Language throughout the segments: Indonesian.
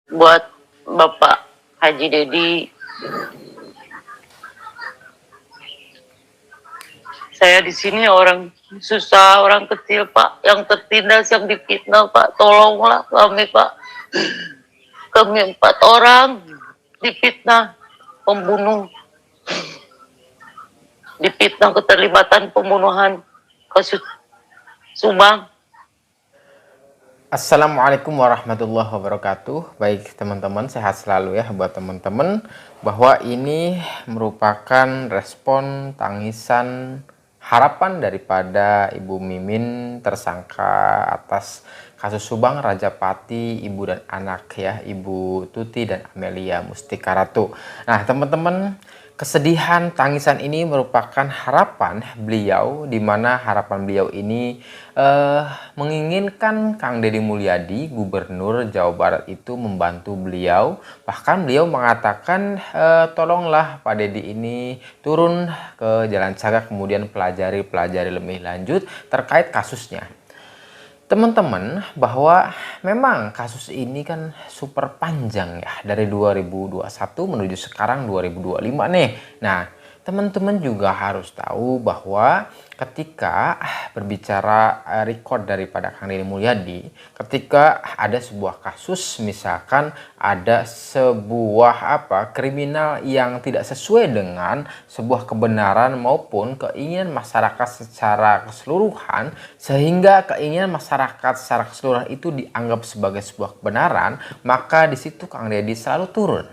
buat Bapak Haji Dedi. Saya di sini orang susah, orang kecil Pak, yang tertindas, yang difitnah Pak. Tolonglah kami Pak. Kami 4 orang difitnah pembunuh, difitnah keterlibatan pembunuhan kasus Subang. Assalamualaikum warahmatullahi wabarakatuh. Baik teman-teman, sehat selalu ya buat teman-teman, bahwa ini merupakan respon tangisan harapan daripada Ibu Mimin, tersangka atas kasus Subang Rajapati, ibu dan anak ya, Ibu Tuti dan Amelia Mustika Ratu. Nah teman-teman, kesedihan tangisan ini merupakan harapan beliau, di mana harapan beliau ini menginginkan Kang Deddy Mulyadi, Gubernur Jawa Barat itu membantu beliau. Bahkan beliau mengatakan tolonglah Pak Deddy ini turun ke Jalan Cagak, kemudian pelajari lebih lanjut terkait kasusnya. Teman-teman, bahwa memang kasus ini kan super panjang ya, dari 2021 menuju sekarang 2025 nih. Nah, teman-teman juga harus tahu bahwa ketika berbicara record daripada Kang Deddy Mulyadi, ketika ada sebuah kasus, misalkan ada sebuah kriminal yang tidak sesuai dengan sebuah kebenaran maupun keinginan masyarakat secara keseluruhan, sehingga keinginan masyarakat secara keseluruhan itu dianggap sebagai sebuah kebenaran, maka di situ Kang Deddy selalu turun.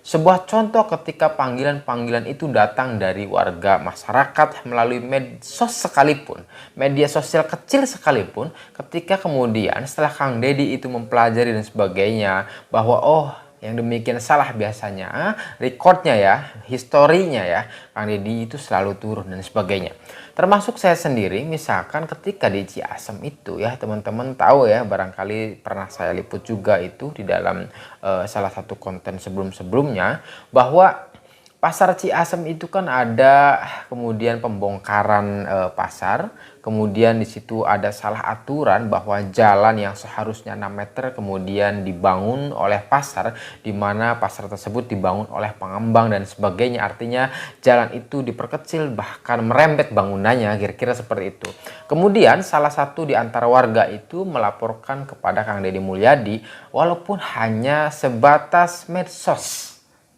Sebuah contoh ketika panggilan-panggilan itu datang dari warga masyarakat melalui medsos sekalipun, media sosial kecil sekalipun, ketika kemudian setelah Kang Deddy itu mempelajari dan sebagainya, bahwa oh yang demikian salah biasanya, recordnya ya, historinya ya, Kang Deddy itu selalu turun dan sebagainya. Termasuk saya sendiri, misalkan ketika di Ciasem itu ya, teman-teman tahu ya, barangkali pernah saya liput juga itu di dalam salah satu konten sebelum-sebelumnya, bahwa Pasar Ciasem itu kan ada kemudian pembongkaran pasar, kemudian di situ ada salah aturan bahwa jalan yang seharusnya 6 meter kemudian dibangun oleh pasar, di mana pasar tersebut dibangun oleh pengembang dan sebagainya. Artinya jalan itu diperkecil, bahkan merembet bangunannya, kira-kira seperti itu. Kemudian salah satu di antara warga itu melaporkan kepada Kang Deddy Mulyadi, walaupun hanya sebatas medsos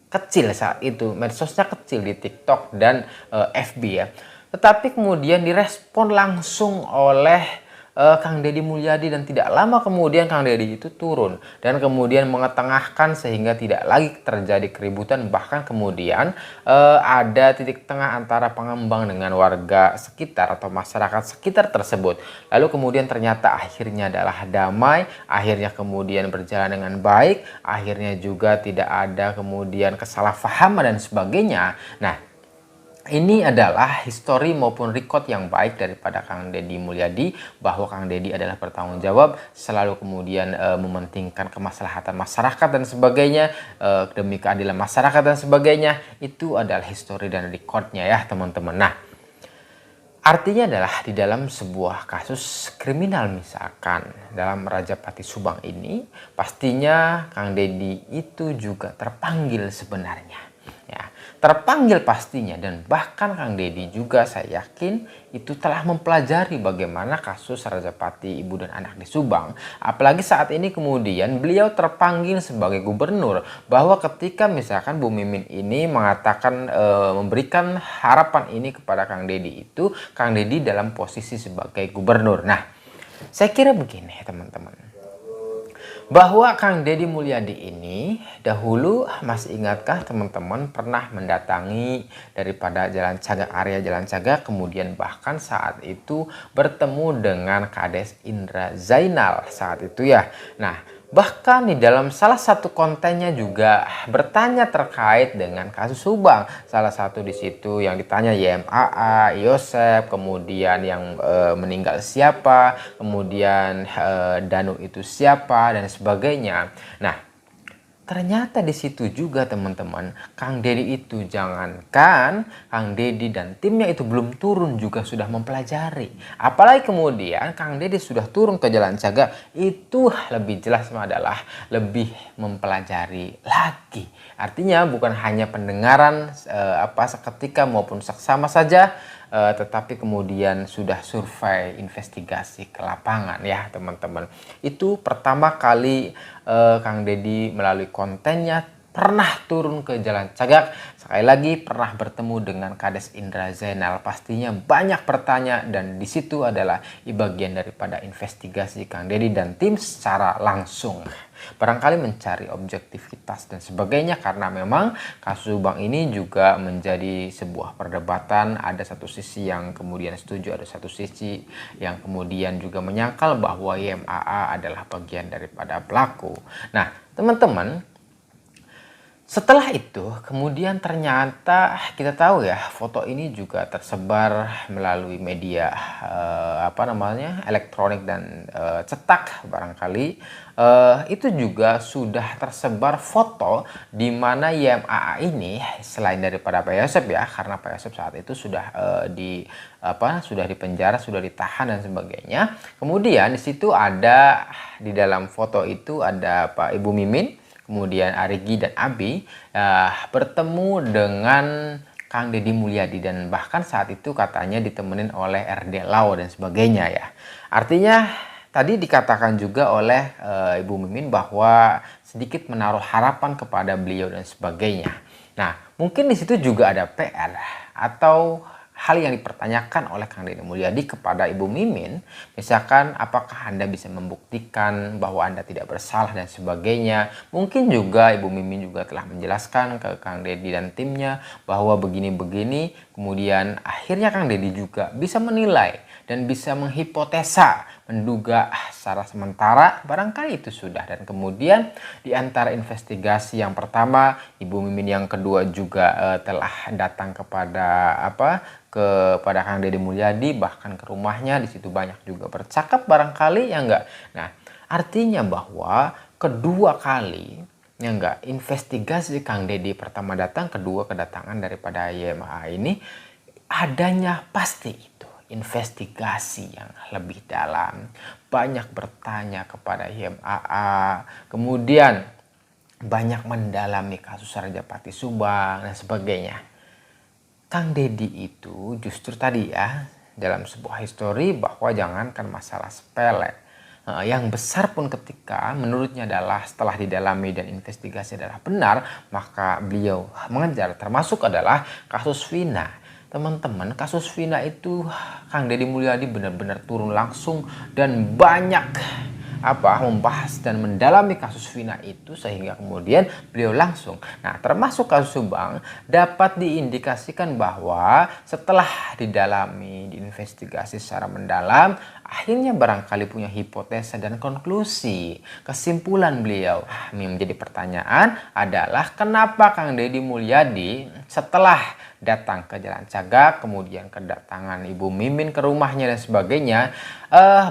kecil saat itu, medsosnya kecil di TikTok dan FB ya, tetapi kemudian direspon langsung oleh Kang Deddy Mulyadi, dan tidak lama kemudian Kang Deddy itu turun dan kemudian mengetengahkan sehingga tidak lagi terjadi keributan. Bahkan kemudian ada titik tengah antara pengembang dengan warga sekitar atau masyarakat sekitar tersebut. Lalu kemudian ternyata akhirnya adalah damai, akhirnya kemudian berjalan dengan baik, akhirnya juga tidak ada kemudian kesalahpahaman dan sebagainya. Nah, ini adalah histori maupun record yang baik daripada Kang Deddy Mulyadi, bahwa Kang Deddy adalah bertanggung jawab, selalu kemudian mementingkan kemaslahatan masyarakat dan sebagainya, demi keadilan masyarakat dan sebagainya. Itu adalah histori dan recordnya ya teman-teman. Nah, artinya adalah di dalam sebuah kasus kriminal, misalkan dalam Rajapati Subang ini, pastinya Kang Deddy itu juga terpanggil sebenarnya. Ya, terpanggil pastinya, dan bahkan Kang Deddy juga saya yakin itu telah mempelajari bagaimana kasus Rajapati ibu dan anak di Subang. Apalagi saat ini kemudian beliau terpanggil sebagai gubernur, bahwa ketika misalkan Bu Mimin ini mengatakan memberikan harapan ini kepada Kang Deddy, itu Kang Deddy dalam posisi sebagai gubernur. Nah, saya kira begini teman-teman, bahwa Kang Deddy Mulyadi ini dahulu, masih ingatkah teman-teman, pernah mendatangi daripada Jalan Cagak, area Jalan Cagak, kemudian bahkan saat itu bertemu dengan Kades Indra Zainal saat itu ya. Nah, bahkan di dalam salah satu kontennya juga bertanya terkait dengan kasus Subang. Salah satu di situ yang ditanya YMAA, Yosep, kemudian yang meninggal siapa, kemudian Danu itu siapa dan sebagainya. Nah, ternyata di situ juga teman-teman, Kang Dedi itu jangankan Kang Dedi dan timnya itu belum turun juga sudah mempelajari. Apalagi kemudian Kang Dedi sudah turun ke Jalan Cagak, itu lebih jelas adalah lebih mempelajari lagi. Artinya bukan hanya pendengaran seketika maupun seksama saja, tetapi kemudian sudah survei investigasi ke lapangan ya teman-teman. Itu pertama kali Kang Dedi melalui kontennya pernah turun ke Jalan Cagak, sekali lagi pernah bertemu dengan Kades Indra Zainal. Pastinya banyak pertanyaan dan di situ adalah bagian daripada investigasi Kang Dedi dan tim secara langsung. Barangkali mencari objektivitas dan sebagainya, karena memang kasus Subang ini juga menjadi sebuah perdebatan. Ada satu sisi yang kemudian setuju, ada satu sisi yang kemudian juga menyangkal bahwa YMAA adalah bagian daripada pelaku. Nah teman-teman, setelah itu kemudian ternyata kita tahu ya, foto ini juga tersebar melalui media elektronik dan cetak barangkali. Itu juga sudah tersebar foto di mana YMAA ini selain daripada Pak Yosep ya, karena Pak Yosep saat itu sudah sudah dipenjara, sudah ditahan dan sebagainya. Kemudian di situ ada, di dalam foto itu ada Pak Ibu Mimin, kemudian Arigi dan Abi bertemu dengan Kang Deddy Mulyadi, dan bahkan saat itu katanya ditemenin oleh RD Lau dan sebagainya ya. Artinya tadi dikatakan juga oleh Ibu Mimin bahwa sedikit menaruh harapan kepada beliau dan sebagainya. Nah mungkin di situ juga ada PR atau hal yang dipertanyakan oleh Kang Deddy Mulyadi kepada Ibu Mimin, misalkan apakah Anda bisa membuktikan bahwa Anda tidak bersalah dan sebagainya. Mungkin juga Ibu Mimin juga telah menjelaskan ke Kang Deddy dan timnya bahwa begini-begini, kemudian akhirnya Kang Deddy juga bisa menilai dan bisa menghipotesa, menduga secara sementara barangkali itu sudah. Dan kemudian di antara investigasi yang pertama, Ibu Mimin yang kedua juga telah datang kepada kepada Kang Deddy Mulyadi, bahkan ke rumahnya. Di situ banyak juga bercakap barangkali ya enggak. Nah artinya bahwa kedua kali ya enggak, investigasi Kang Deddy pertama datang, kedua kedatangan daripada YMAA ini, adanya pasti itu investigasi yang lebih dalam, banyak bertanya kepada YMAA, kemudian banyak mendalami kasus Rajapati Subang dan sebagainya. Kang Deddy itu justru tadi ya, dalam sebuah histori bahwa jangankan masalah sepele, yang besar pun ketika menurutnya adalah setelah didalami dan investigasi adalah benar, maka beliau mengejar, termasuk adalah kasus Vina. Teman-teman, kasus Vina itu Kang Deddy Mulyadi benar-benar turun langsung dan banyak membahas dan mendalami kasus Vina itu, sehingga kemudian beliau langsung. Nah termasuk kasus Subang dapat diindikasikan bahwa setelah didalami, diinvestigasi secara mendalam, akhirnya barangkali punya hipotesa dan konklusi. Kesimpulan beliau yang menjadi pertanyaan adalah kenapa Kang Deddy Mulyadi setelah datang ke Jalan Cagak, kemudian kedatangan Ibu Mimin ke rumahnya dan sebagainya,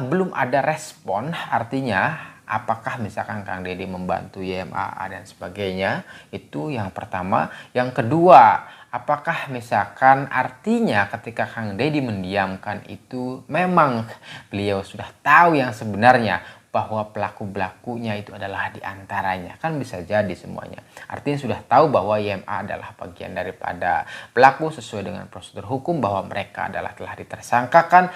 belum ada respon. Artinya apakah misalkan Kang Deddy membantu YMAA dan sebagainya, itu yang pertama. Yang kedua, apakah misalkan artinya ketika Kang Deddy mendiamkan itu memang beliau sudah tahu yang sebenarnya, bahwa pelaku-pelakunya itu adalah diantaranya. Kan bisa jadi semuanya. Artinya sudah tahu bahwa YMA adalah bagian daripada pelaku sesuai dengan prosedur hukum, bahwa mereka adalah telah ditersangkakan,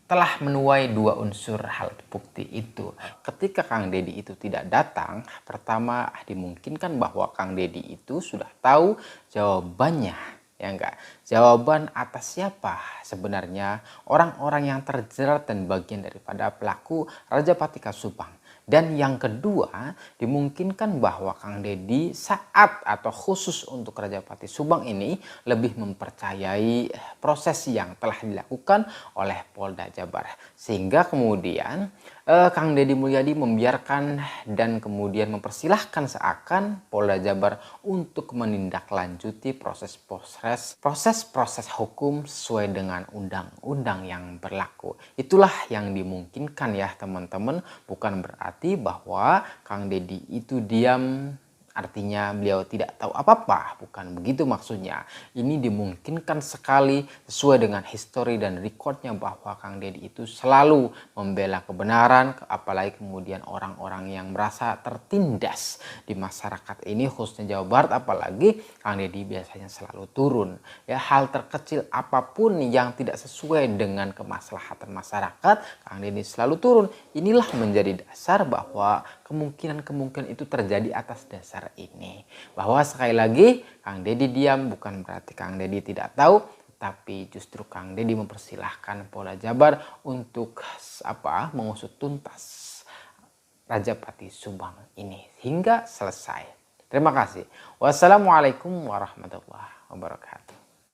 telah menuai dua unsur hal bukti itu. Ketika Kang Deddy itu tidak datang, pertama dimungkinkan bahwa Kang Deddy itu sudah tahu jawabannya. Ya enggak, jawaban atas siapa sebenarnya orang-orang yang terjerat dan bagian daripada pelaku Rajapati Subang. Dan yang kedua, dimungkinkan bahwa Kang Deddy saat atau khusus untuk Rajapati Subang ini lebih mempercayai proses yang telah dilakukan oleh Polda Jabar. Sehingga kemudian Kang Deddy Mulyadi membiarkan dan kemudian mempersilahkan seakan Polda Jabar untuk menindaklanjuti proses hukum sesuai dengan undang-undang yang berlaku. Itulah yang dimungkinkan ya teman-teman, bukan berarti bahwa Kang Deddy itu diam artinya beliau tidak tahu apa-apa, bukan begitu maksudnya. Ini dimungkinkan sekali sesuai dengan histori dan recordnya bahwa Kang Deddy itu selalu membela kebenaran, apalagi kemudian orang-orang yang merasa tertindas di masyarakat ini khususnya Jawa Barat, apalagi Kang Deddy biasanya selalu turun. Ya, hal terkecil apapun yang tidak sesuai dengan kemaslahatan masyarakat, Kang Deddy selalu turun. Inilah menjadi dasar bahwa kemungkinan itu terjadi atas dasar ini. Bahwa sekali lagi Kang Deddy diam bukan berarti Kang Deddy tidak tahu, tapi justru Kang Deddy mempersilahkan Polda Jabar untuk mengusut tuntas Rajapati Subang ini hingga selesai. Terima kasih. Wassalamualaikum warahmatullahi wabarakatuh.